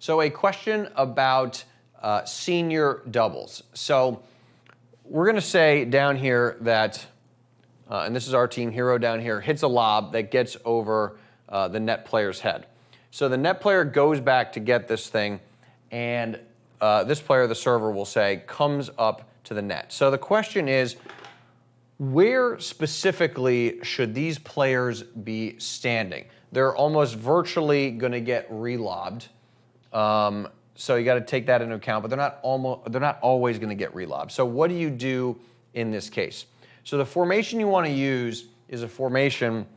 So a question about senior doubles. So we're going to say down here that, and this is our team hero down here, hits a lob that gets over the net player's head. So the net player goes back to get this thing, and this player, the server, will say, comes up to the net. So the question is, where specifically should these players be standing? They're almost virtually going to get re-lobbed. So you got to take that into account, but they're not always going to get re-lobbed. So what do you do in this case? So the formation you want to use is a formation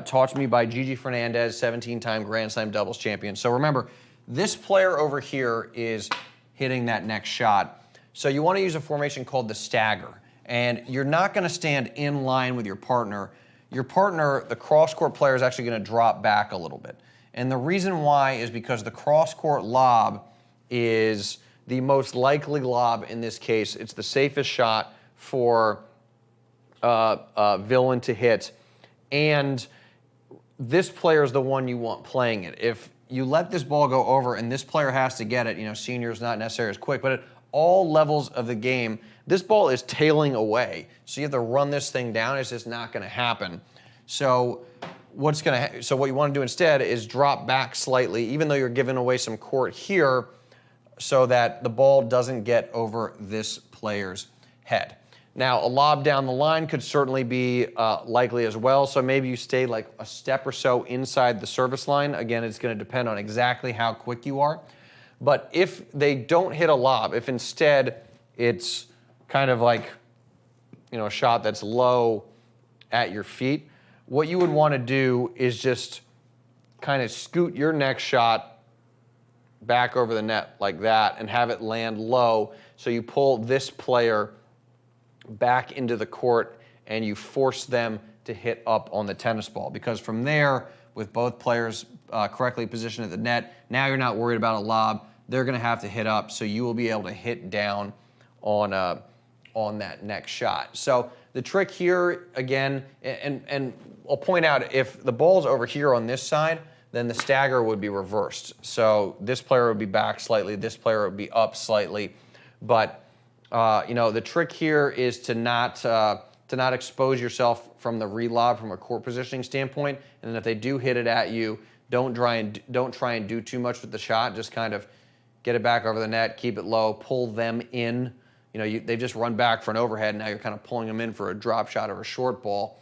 taught to me by Gigi Fernandez, 17-time Grand Slam doubles champion. So remember, this player over here is hitting that next shot. So you want to use a formation called the stagger. And you're not going to stand in line with your partner. Your partner, the cross-court player, is actually going to drop back a little bit. And the reason why is because the cross-court lob is the most likely lob in this case. It's the safest shot for villain to hit. And this player is the one you want playing it. If you let this ball go over and this player has to get it, senior's not necessarily as quick, but at all levels of the game, this ball is tailing away. So you have to run this thing down. It's just not going to happen. So what you want to do instead is drop back slightly, even though you're giving away some court here, so that the ball doesn't get over this player's head. Now, a lob down the line could certainly be likely as well. So maybe you stay like a step or so inside the service line. Again, it's going to depend on exactly how quick you are. But if they don't hit a lob, if instead it's kind of like, a shot that's low at your feet, what you would want to do is just kind of scoot your next shot back over the net like that and have it land low. So you pull this player back into the court and you force them to hit up on the tennis ball. Because from there, with both players correctly positioned at the net, now you're not worried about a lob. They're going to have to hit up, so you will be able to hit down on that next shot. So the trick here, again, and I'll point out, if the ball's over here on this side, then the stagger would be reversed. So this player would be back slightly, this player would be up slightly. But the trick here is to not expose yourself from the re-lob from a court positioning standpoint. And then if they do hit it at you, don't try and do too much with the shot. Just kind of get it back over the net, keep it low, pull them in. They just run back for an overhead. Now you're kind of pulling them in for a drop shot or a short ball.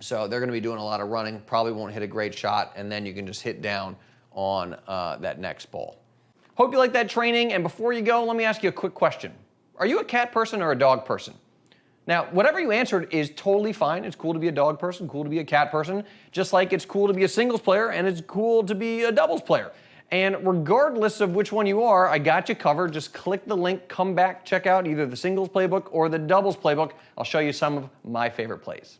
So they're going to be doing a lot of running, probably won't hit a great shot, and then you can just hit down on that next ball. Hope you like that training, and before you go, let me ask you a quick question. Are you a cat person or a dog person? Now, whatever you answered is totally fine. It's cool to be a dog person, cool to be a cat person, just like it's cool to be a singles player and it's cool to be a doubles player. And regardless of which one you are, I got you covered. Just click the link, come back, check out either the singles playbook or the doubles playbook. I'll show you some of my favorite plays.